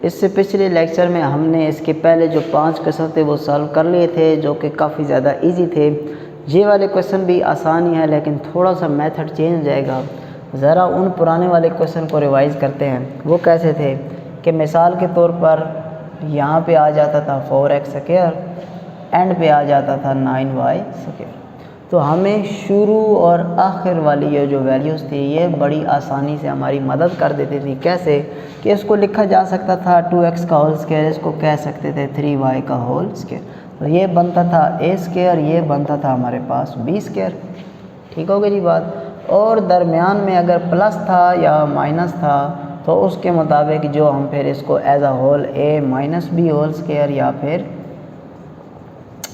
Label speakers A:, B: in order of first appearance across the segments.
A: इससे पिछले लेक्चर में हमने इसके पहले जो 5 क्वेश्चन थे वो सॉल्व कर लिए थे, जो कि काफ़ी ज़्यादा इजी थे। ये वाले क्वेश्चन भी आसान ही है, लेकिन थोड़ा सा मेथड चेंज हो जाएगा। ज़रा उन पुराने वाले क्वेश्चन को रिवाइज़ करते हैं। वो कैसे थे कि मिसाल के तौर पर यहाँ पे आ जाता था 4x स्क्वायर, एंड पे आ जाता था 9y स्क्वायर। तो हमें शुरू और आखिर वाली ये जो वैल्यूज़ थी ये बड़ी आसानी से हमारी मदद कर देती थी। कैसे कि इसको लिखा जा सकता था 2x का होल स्क्वायर, इसको कह सकते थे 3y का होल स्क्वायर। तो ये बनता था a स्क्वायर, ये बनता था हमारे पास b स्क्वायर। ठीक हो गई जी बात। और दरमियान में अगर प्लस था या माइनस था तो उसके मुताबिक जो हम फिर इसको as a whole a minus B whole square या फिर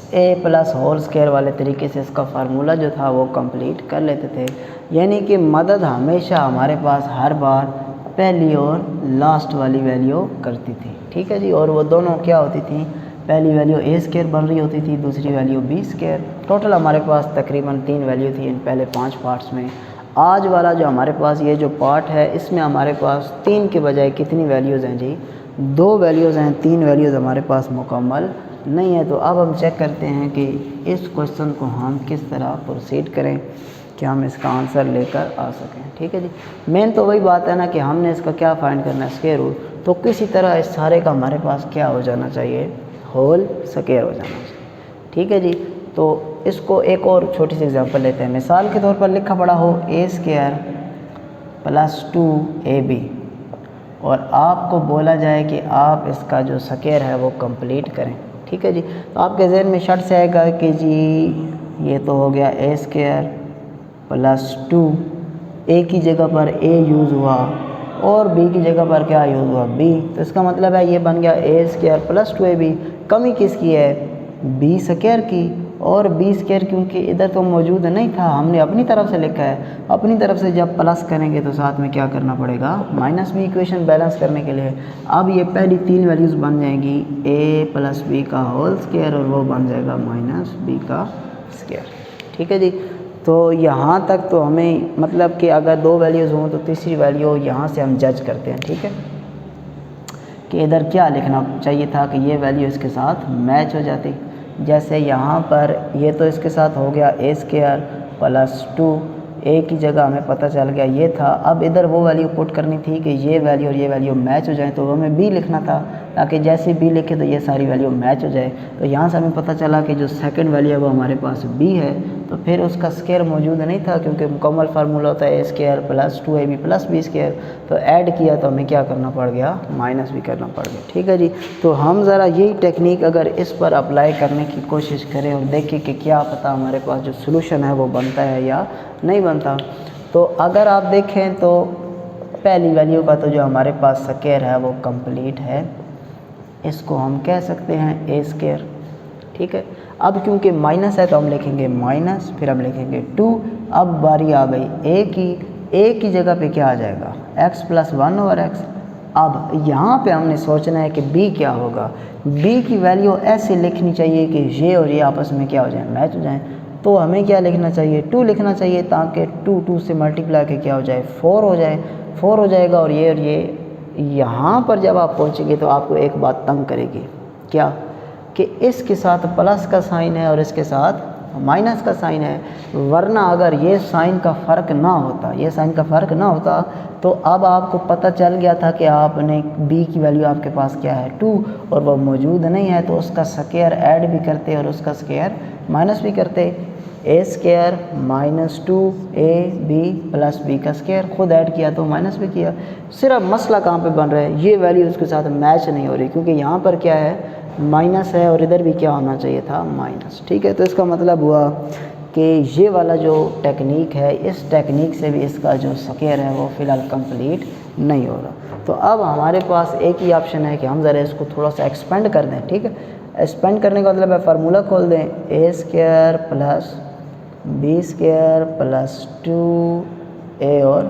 A: a प्लस होल स्क्वायर वाले तरीके से इसका फार्मूला जो था वो कंप्लीट कर लेते थे। यानी कि मदद हमेशा हमारे पास हर बार पहली और लास्ट वाली वैल्यू करती थी। ठीक है जी। और वो दोनों क्या होती थी, पहली वैल्यू a स्क्वायर बन रही होती थी, दूसरी वैल्यू b स्क्वायर। टोटल हमारे पास तकरीबन 3 वैल्यू थी इन पहले 5 पार्ट्स में। आज वाला जो हमारे पास ये जो पार्ट है इसमें हमारे पास 3 के बजाय कितनी वैल्यूज़ हैं जी, 2 वैल्यूज़ हैं। 3 वैल्यूज़ हमारे पास मुकम्मल नहीं है। तो अब हम चेक करते हैं कि इस क्वेश्चन को हम किस तरह प्रोसीड करें कि हम इसका आंसर लेकर आ सकें। ठीक है जी। मेन तो वही बात है ना कि हमने इसका क्या फाइंड करना है, स्क्वायर रूट। तो किसी तरह इस सारे का हमारे पास क्या हो जाना चाहिए, होल स्क्वायर हो जाना चाहिए। ठीक है जी। तो इसको एक और छोटी सी एग्जांपल लेते हैं। मिसाल के तौर पर लिखा पड़ा हो a स्क्वायर प्लस 2ab और आपको बोला जाए कि आप इसका जो स्क्वायर है वो कंप्लीट करें। ठीक है जी। तो आपके जहन में शर्त से आएगा कि जी ये तो हो गया a स्क्वायर प्लस 2, a की जगह पर a यूज़ हुआ और b की जगह पर क्या यूज़ हुआ, b। तो इसका मतलब है ये बन गया a स्क्वायर प्लस 2ab। कमी किसकी है, b स्क्वायर की। और b स्क्वायर क्योंकि इधर तो मौजूद नहीं था, हमने अपनी तरफ से लिखा है। अपनी तरफ से जब प्लस करेंगे तो साथ में क्या करना पड़ेगा, माइनस भी। इक्वेशन बैलेंस करने के लिए अब ये पहली 3 वैल्यूज़ बन जाएंगी a प्लस बी का होल स्क्वायर और वो बन जाएगा माइनस बी का स्क्वायर। ठीक है जी। तो यहाँ तक तो हमें मतलब कि अगर 2 वैल्यूज़ हों तो तीसरी वैल्यू यहाँ से हम जज करते हैं। ठीक है कि इधर क्या लिखना चाहिए था कि ये वैल्यू इसके साथ मैच हो जाती। जैसे यहाँ पर ये तो इसके साथ हो गया a स्क्वायर प्लस 2, a की जगह हमें पता चल गया ये था। अब इधर वो वैल्यू पुट करनी थी कि ये वैल्यू और ये वैल्यू मैच हो जाए, तो हमें b लिखना था ताकि जैसे b लिखे तो ये सारी वैल्यू मैच हो जाए। तो यहाँ से हमें पता चला कि जो सेकंड वैल्यू है वो हमारे पास b है। तो फिर उसका स्क्वायर मौजूद नहीं था क्योंकि मुकम्मल फार्मूला होता है a square plus 2ab plus b square. तो ऐड किया तो हमें क्या करना पड़ गया, माइनस भी करना पड़ गया। ठीक है जी। तो हम ज़रा यही टेक्निक अगर इस पर अप्लाई करने की कोशिश करें और देखें कि क्या पता हमारे पास जो सोल्यूशन है वो बनता है या नहीं बनता। तो अगर आप देखें तो पहली वैल्यू का तो जो हमारे पास स्क्वायर है वो कंप्लीट है, इसको हम कह सकते हैं a स्क्वायर। ठीक है। अब क्योंकि माइनस है तो हम लिखेंगे माइनस, फिर हम लिखेंगे 2। अब बारी आ गई a की जगह पे क्या आ जाएगा, x प्लस 1 ओवर x। अब यहाँ पे हमने सोचना है कि b क्या होगा। b की वैल्यू ऐसे लिखनी चाहिए कि ये और ये आपस में क्या हो जाए, मैच हो जाए। तो हमें क्या लिखना चाहिए, 2 लिखना चाहिए ताकि 2 से मल्टीप्लाई के क्या हो जाए, 4 हो जाए। 4 हो जाएगा और ये यहाँ पर जब आप पहुँचेंगे तो आपको एक बात तंग करेगी, क्या कि इसके साथ प्लस का साइन है और इसके साथ माइनस का साइन है। वरना अगर ये साइन का फ़र्क ना होता, ये साइन का फ़र्क ना होता तो अब आपको पता चल गया था कि आपने b की वैल्यू आपके पास क्या है 2 और वह मौजूद नहीं है, तो उसका स्क्वायर ऐड भी करते और उसका स्क्वायर माइनस भी करते। a square minus 2ab plus b का स्क्वायर खुद ऐड किया तो माइनस भी किया। सिर्फ मसला कहाँ पे बन रहा है, ये वैल्यू उसके साथ मैच नहीं हो रही क्योंकि यहाँ पर क्या है, माइनस है और इधर भी क्या होना चाहिए था, माइनस। ठीक है। तो इसका मतलब हुआ कि ये वाला जो टेक्निक है, इस टेक्निक से भी इसका जो स्क्वायर है वो फ़िलहाल कंप्लीट नहीं हो रहा। तो अब हमारे पास एक ही ऑप्शन है कि हम ज़रा इसको थोड़ा सा एक्सपेंड कर दें। ठीक है। एक्सपेंड करने का मतलब है फार्मूला खोल दें, a square plus b square plus 2a और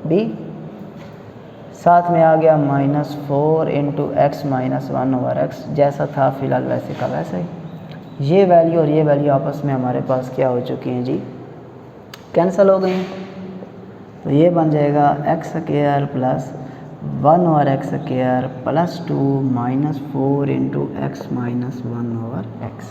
A: b, साथ में आ गया -4 into x minus 1 over x. जैसा था फ़िलहाल वैसे का वैसे ही। ये वैल्यू और ये वैल्यू आपस में हमारे पास क्या हो चुकी हैं जी, कैंसिल हो गई हैं। तो ये बन जाएगा x square plus 1 over x square plus 2 minus 4 into x minus 1 over x.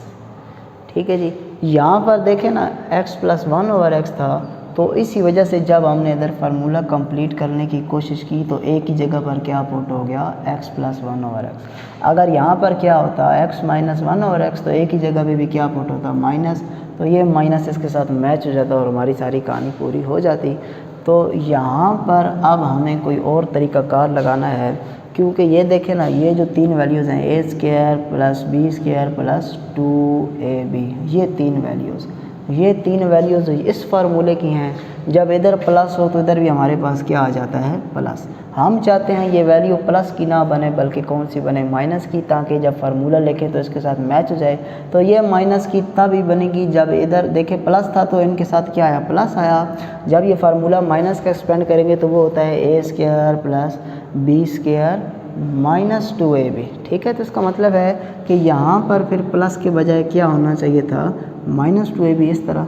A: ठीक है जी, यहाँ पर देखें ना x प्लस 1 ओवर एक्स था, तो इसी वजह से जब हमने इधर फार्मूला कंप्लीट करने की कोशिश की तो एक ही जगह पर क्या पुट हो गया, x प्लस 1 ओवर एक्स। अगर यहाँ पर क्या होता x माइनस 1 ओवर एक्स, तो एक ही जगह पे भी क्या पुट होता, माइनस, तो ये माइनस इसके साथ मैच हो जाता और हमारी सारी कहानी पूरी हो जाती। तो यहाँ पर अब हमें कोई और तरीक़ाकार लगाना है, क्योंकि ये देखें ना, ये जो तीन वैल्यूज़ हैं a square plus b square plus 2ab, ये तीन वैल्यूज़ इस फार्मूले की हैं। जब इधर प्लस हो तो इधर भी हमारे पास क्या आ जाता है, प्लस। हम चाहते हैं ये वैल्यू प्लस की ना बने बल्कि कौन सी बने, माइनस की, ताकि जब फार्मूला लिखें तो इसके साथ मैच हो जाए। तो ये माइनस की तभी बनेगी जब इधर देखें प्लस था तो इनके साथ क्या आया, प्लस आया। जब ये फार्मूला माइनस का एक्सपेंड करेंगे तो वो होता है a square plus b square minus 2ab। ठीक है, तो इसका मतलब है कि यहाँ पर फिर प्लस के बजाय क्या होना चाहिए था, माइनस 2ab। इस तरह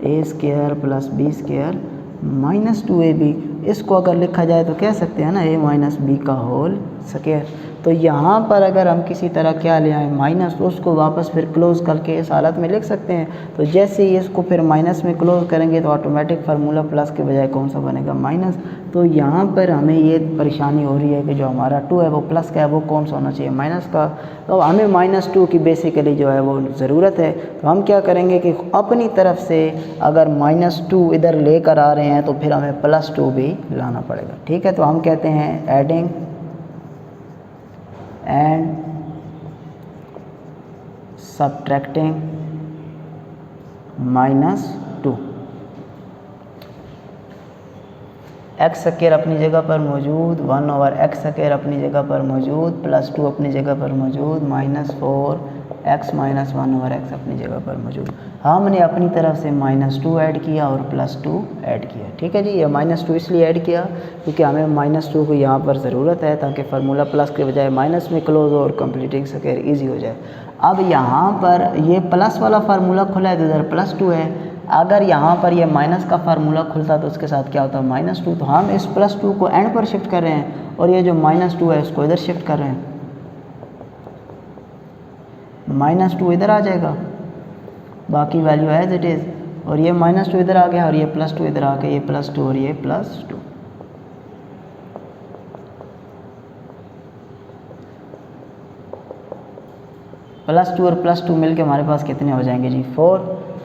A: a square plus b square minus 2ab, इसको अगर लिखा जाए तो कह सकते हैं ना ए माइनस बी का होल स्क्वायर। तो यहाँ पर अगर हम किसी तरह क्या ले आए माइनस, तो उसको वापस फिर क्लोज़ करके इस हालत में लिख सकते हैं। तो जैसे ही इसको फिर माइनस में क्लोज़ करेंगे तो ऑटोमेटिक फार्मूला प्लस के बजाय कौन सा बनेगा, माइनस। तो यहाँ पर हमें ये परेशानी हो रही है कि जो हमारा 2 है वो प्लस का है, वो कौन सा होना चाहिए, माइनस का। तो हमें -2 की बेसिकली जो है वो ज़रूरत है। तो हम क्या करेंगे कि अपनी तरफ से अगर -2 इधर लेकर आ रहे हैं तो फिर हमें +2 भी लाना पड़ेगा। ठीक है, तो हम कहते हैं adding and subtracting -2। X square अपनी जगह पर मौजूद, 1 ओवर एक्स स्क्वायर अपनी जगह पर मौजूद, +2 अपनी जगह पर मौजूद, -4 एक्स माइनस 1 ओवर एक्स अपनी जगह पर मौजूद। हमने अपनी तरफ से -2 ऐड किया और +2 ऐड किया। ठीक है जी, ये -2 इसलिए ऐड किया क्योंकि हमें -2 को यहाँ पर ज़रूरत है ताकि फार्मूला प्लस के बजाय माइनस में क्लोज हो और कंप्लीटिंग स्क्वायर ईजी हो जाए। अब यहाँ पर ये प्लस वाला फार्मूला खुला है तो इधर +2 है। अगर यहाँ पर ये माइनस का फार्मूला खुलता तो उसके साथ क्या होता, -2। तो हम इस +2 को एंड पर शिफ्ट कर रहे हैं और ये जो -2 है उसको इधर शिफ्ट कर रहे हैं। -2 इधर आ जाएगा, बाकी वैल्यू एज इट इज़, और ये -2 इधर आ गया और ये +2 इधर आ गया, ये +2 और ये +2। +2 और +2 मिल के हमारे पास कितने हो जाएंगे जी, 4।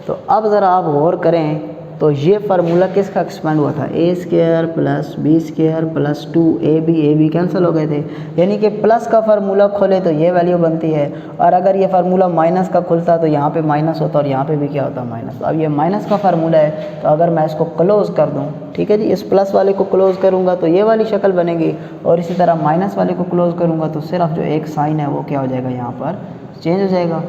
A: तो अब ज़रा आप गौर करें तो ये फार्मूला किसका एक्सपेंड हुआ था, a square plus b square plus 2ab cancel हो गए थे। यानी कि प्लस का फार्मूला खोले तो ये वैल्यू बनती है, और अगर ये फार्मूला माइनस का खुलता तो यहाँ पे माइनस होता और यहाँ पे भी क्या होता, माइनस। अब ये माइनस का फार्मूला है, तो अगर मैं इसको क्लोज़ कर दूँ, ठीक है जी, इस प्लस वाले को क्लोज़ करूँगा तो ये वाली शक्ल बनेगी, और इसी तरह माइनस वाले को क्लोज़ करूँगा तो सिर्फ जो एक साइन है वो क्या हो जाएगा, यहाँ पर चेंज हो जाएगा,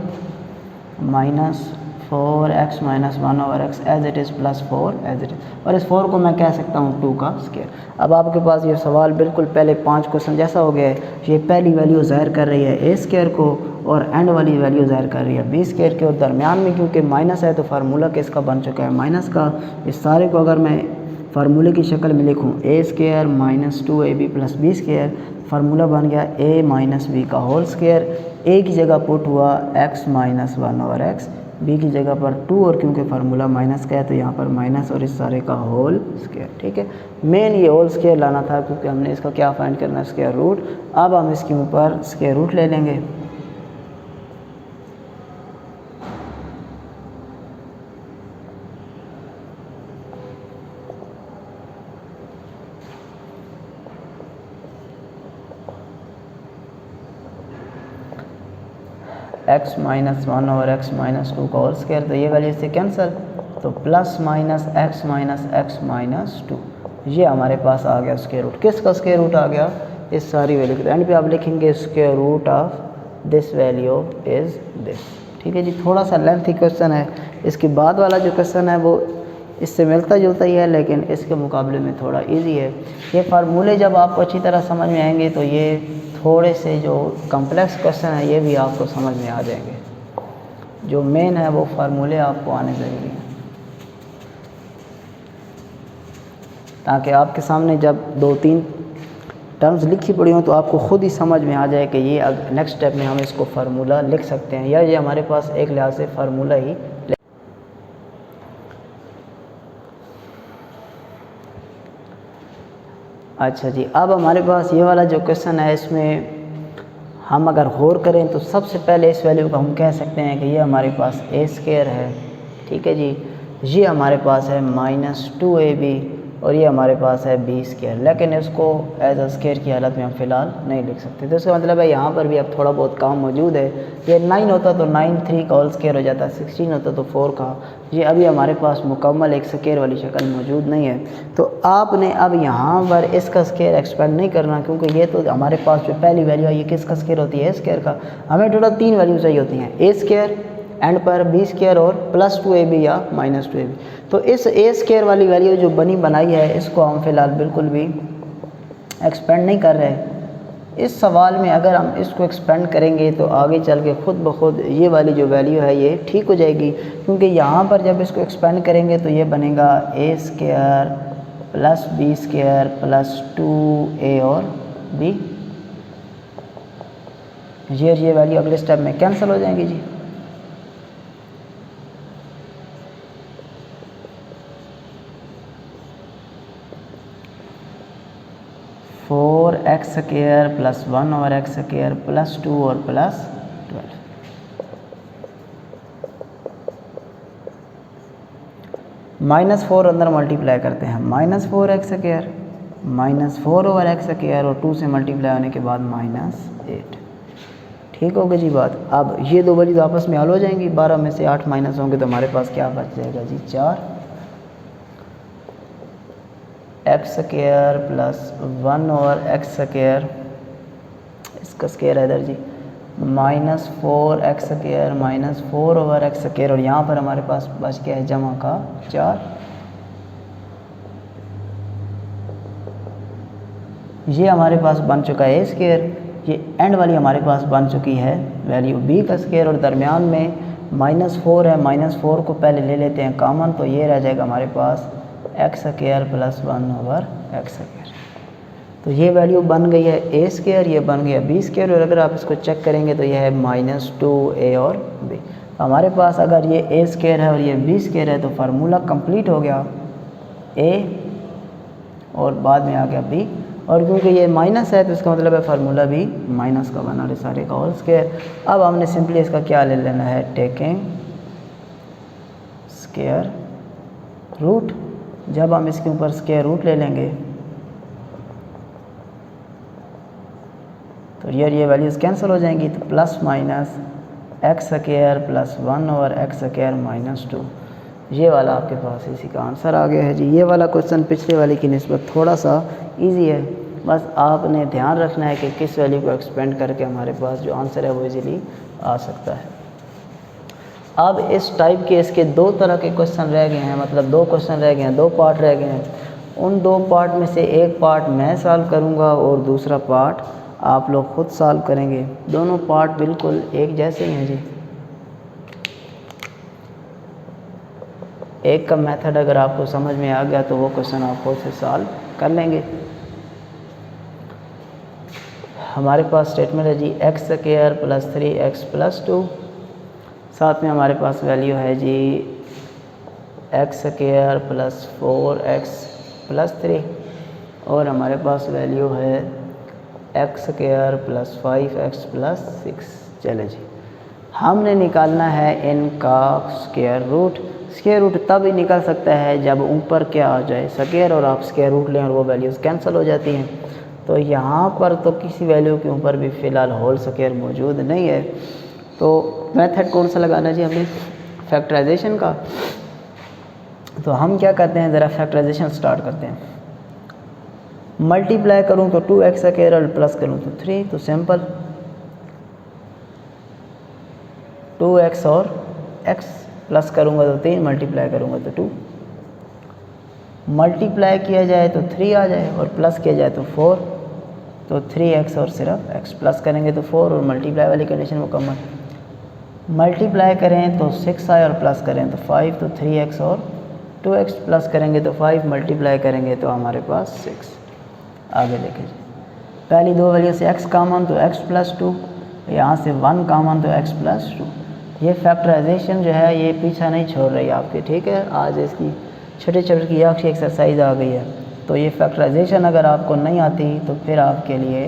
A: -4x minus 1 over X as it is +4 as it is. और इस 4 को मैं कह सकता हूँ 2 का स्क्वायर। अब आपके पास ये सवाल बिल्कुल पहले 5 क्वेश्चन जैसा हो गया है। ये पहली वैल्यू ज़ाहिर कर रही है ए स्क्वायर को और एंड वाली वैल्यू ज़ाहिर कर रही है बी स्क्वायर के, और दरमियान में क्योंकि माइनस है तो फार्मूला किसका बन चुका है, माइनस का। इस सारे को अगर मैं फार्मूले की शक्ल में लिखूँ, a square -2ab plus b square, formula बन गया a माइनस बी का होल स्क्वायर। ए की जगह पुट हुआ x minus 1 over x, b की जगह पर 2, और क्योंकि फार्मूला माइनस का है तो यहाँ पर माइनस और इस सारे का होल स्क्वायर। ठीक है, मेन ये होल स्क्वायर लाना था क्योंकि हमने इसका क्या फाइंड करना है, स्क्वायर रूट। अब हम इसके ऊपर स्क्वायर रूट ले लेंगे। x minus 1 over x minus 2 का होल स्क्वायर, तो ये वैल्यू से कैंसिल, तो प्लस माइनस x माइनस 2, ये हमारे पास आ गया स्क्वायर रूट। किसका स्क्वायर रूट आ गया, इस सारी वैल्यू के। एंड पे आप लिखेंगे square root of this value is this. ठीक है जी, थोड़ा सा लेंथी क्वेश्चन है। इसके बाद वाला जो क्वेश्चन है वो इससे मिलता जुलता ही है, लेकिन इसके मुकाबले में थोड़ा इजी है। ये फार्मूले जब आपको अच्छी तरह समझ में आएंगे तो ये थोड़े से जो कॉम्प्लेक्स क्वेश्चन है ये भी आपको समझ में आ जाएंगे। जो मेन है वो फार्मूले आपको आने ज़रूरी हैं, ताकि आपके सामने जब 2-3 टर्म्स लिखी पड़ी हों तो आपको ख़ुद ही समझ में आ जाए कि ये नेक्स्ट स्टेप में हम इसको फार्मूला लिख सकते हैं, या ये हमारे पास एक लिहाज से फार्मूला ही। अच्छा जी, अब हमारे पास ये वाला जो क्वेश्चन है, इसमें हम अगर गौर करें तो सबसे पहले इस वैल्यू को हम कह सकते हैं कि ये हमारे पास ए स्क्वायर है, ठीक है जी। ये हमारे पास है -2ab और ये हमारे पास है बी स्क्वायर, लेकिन इसको एज अ स्क्वायर की हालत में हम फ़िलहाल नहीं लिख सकते। तो इसका मतलब है यहाँ पर भी अब थोड़ा बहुत काम मौजूद है। ये 9 होता तो 9 3 का होल स्क्वायर हो जाता, 16 होता तो 4 का। ये अभी हमारे पास मुकम्मल एक स्क्वायर वाली शक्ल मौजूद नहीं है, तो आपने अब यहाँ पर इसका स्क्वायर एक्सपेंड नहीं करना, क्योंकि ये तो हमारे पास जो पहली वैल्यू है ये किसका स्क्वायर होती है, ए स्क्वायर का। हमें टोटल 3 वैल्यू चाहिए होती हैं, ए स्क्वायर एंड पर बी स्क्वायर और +2ab या -2ab। तो इस ए स्क्वायर वाली वैल्यू जो बनी बनाई है इसको हम फिलहाल बिल्कुल भी एक्सपेंड नहीं कर रहे। इस सवाल में अगर हम इसको एक्सपेंड करेंगे तो आगे चल के खुद ब खुद ये वाली जो वैल्यू है ये ठीक हो जाएगी, क्योंकि यहाँ पर जब इसको एक्सपेंड करेंगे तो ये बनेगा ए स्क्वायर + बी स्क्वायर +2a और b। ये वैल्यू अगले स्टेप में कैंसिल हो जाएंगी जी। फोर एक्स स्क्वायर +1 और x स्क्वायर +2 और +12। -4 अंदर मल्टीप्लाई करते हैं, -4x square -4 over x square और 2 से मल्टीप्लाई होने के बाद -8। ठीक हो गई जी बात। अब ये दो वैल्यूज आपस में हल हो जाएंगी, 12 में से 8 माइनस होंगे तो हमारे पास क्या बच जाएगा जी, 4 x स्क्वायर +1 और x स्क्वायर, इसका स्क्वायर है इधर जी, -4x square -4 over x square, और यहाँ पर हमारे पास बच गया है जमा का 4। ये हमारे पास बन चुका है ए स्क्वायर, ये एंड वाली हमारे पास बन चुकी है वैल्यू b का स्क्वायर, और दरमियान में -4 है, -4 को पहले ले लेते हैं कॉमन, तो ये रह जाएगा हमारे पास x square +1 over x square. तो ये वैल्यू बन गई है ए स्क्वायर, ये बन गया बी स्क्वायर, और अगर आप इसको चेक करेंगे तो यह है -2a और b। हमारे पास अगर ये ए स्क्वायर है और ये बी स्क्वायर है तो फार्मूला कंप्लीट हो गया, a और बाद में आ गया b, और क्योंकि ये माइनस है तो इसका मतलब है फार्मूला भी माइनस का बना, सारे का होल स्क्वायर। अब हमने सिंपली इसका क्या ले लेना है, टेकिंग स्क्वायर रूट। जब हम इसके ऊपर स्क्वायर रूट ले लेंगे तो ये वैल्यूज़ कैंसिल हो जाएंगी, तो प्लस माइनस x स्क्वायर +1 और x स्क्वायर -2, ये वाला आपके पास इसी का आंसर आ गया है जी। ये वाला क्वेश्चन पिछले वाले की निस्बत थोड़ा सा इजी है, बस आपने ध्यान रखना है कि किस वैल्यू को एक्सपेंड करके हमारे पास जो आंसर है वो इजीली आ सकता है। अब इस टाइप के इसके 2 तरह के क्वेश्चन रह गए हैं, मतलब 2 क्वेश्चन रह गए हैं, 2 पार्ट रह गए हैं। उन 2 पार्ट में से एक पार्ट मैं सॉल्व करूंगा और दूसरा पार्ट आप लोग खुद सॉल्व करेंगे। दोनों पार्ट बिल्कुल एक जैसे ही हैं जी। एक का मेथड अगर आपको समझ में आ गया तो वो क्वेश्चन आप खुद से सॉल्व कर लेंगे। हमारे पास स्टेटमेंट है जी x स्क्वायर +3x +2, साथ में हमारे पास वैल्यू है जी x स्क्वायर +4x +3, और हमारे पास वैल्यू है x स्क्वायर +5x +6। चले जी, हमने निकालना है इनका स्क्वायर रूट। स्क्वायर रूट तब ही निकल सकता है जब ऊपर क्या आ जाए, स्क्वायर, और आप स्क्वायर रूट लें और वो वैल्यूज़ कैंसिल हो जाती हैं। तो यहाँ पर तो किसी वैल्यू के ऊपर भी फ़िलहाल होल स्क्वायर मौजूद नहीं है, तो मेथड कौन सा लगाना जी हमने, फैक्टराइजेशन का। तो हम क्या करते हैं, ज़रा फैक्टराइजेशन स्टार्ट करते हैं। मल्टीप्लाई करूँ तो 2x स्क्वायर और प्लस करूँ तो 3, तो सिंपल 2x और x प्लस करूँगा तो 3, मल्टीप्लाई करूँगा तो 2, मल्टीप्लाई किया जाए तो 3 आ जाए और प्लस किया जाए तो 4, तो 3x और सिर्फ x प्लस करेंगे तो 4, और मल्टीप्लाई वाली कंडीशन मुकम्मल। मल्टीप्लाई करें तो 6 आए और प्लस करें तो 5, तो 3x और 2x प्लस करेंगे तो 5, मल्टीप्लाई करेंगे तो हमारे पास 6। आगे देखें, पहली दो वैल्यू से x कॉमन तो x प्लस 2, यहाँ से 1 कॉमन तो x प्लस 2। ये फैक्टराइजेशन जो है ये पीछा नहीं छोड़ रही आपके, ठीक है। आज इसकी छोटे छोटे की आखिरी एक्सरसाइज आ गई है, तो ये फैक्टराइजेशन अगर आपको नहीं आती तो फिर आपके लिए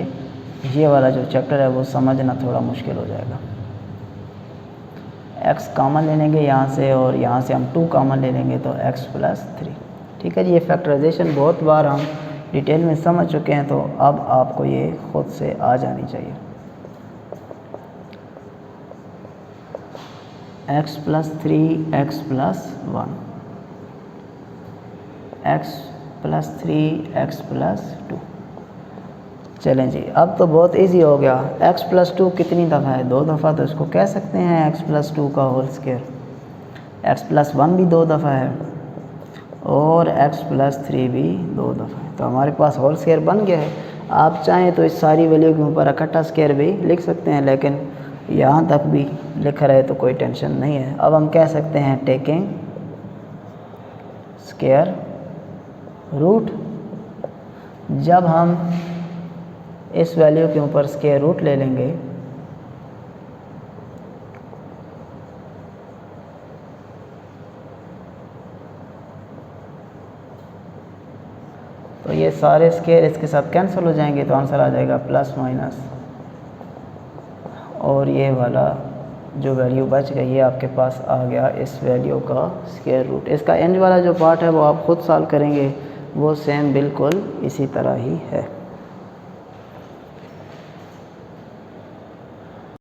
A: ये वाला जो चैप्टर है वो समझना थोड़ा मुश्किल हो जाएगा। x कॉमन ले लेंगे यहाँ से और यहाँ से हम 2 कॉमन ले लेंगे तो x प्लस 3, ठीक है जी। ये फैक्टराइजेशन बहुत बार हम डिटेल में समझ चुके हैं, तो अब आपको ये खुद से आ जानी चाहिए। x plus 3 x plus 1, x plus 3 x plus 2। चलें जी, अब तो बहुत इजी हो गया। x प्लस 2 कितनी दफ़ा है? 2 दफ़ा, तो इसको कह सकते हैं x प्लस 2 का होल स्क्वायर। x प्लस 1 भी 2 दफ़ा है और x प्लस 3 भी 2 दफ़ा है, तो हमारे पास होल स्क्वायर बन गया है। आप चाहें तो इस सारी वैल्यू के ऊपर इकट्ठा स्क्वायर भी लिख सकते हैं, लेकिन यहाँ तक भी लिख रहे तो कोई टेंशन नहीं है। अब हम कह सकते हैं टेकिंग स्क्वायर रूट, जब हम इस वैल्यू के ऊपर स्क्वायर रूट ले लेंगे तो ये सारे स्क्वायर इसके साथ कैंसिल हो जाएंगे, तो आंसर आ जाएगा प्लस माइनस, और ये वाला जो वैल्यू बच गई है आपके पास आ गया इस वैल्यू का स्क्वायर रूट। इसका एंड वाला जो पार्ट है वो आप खुद सॉल्व करेंगे, वो सेम बिल्कुल इसी तरह ही है।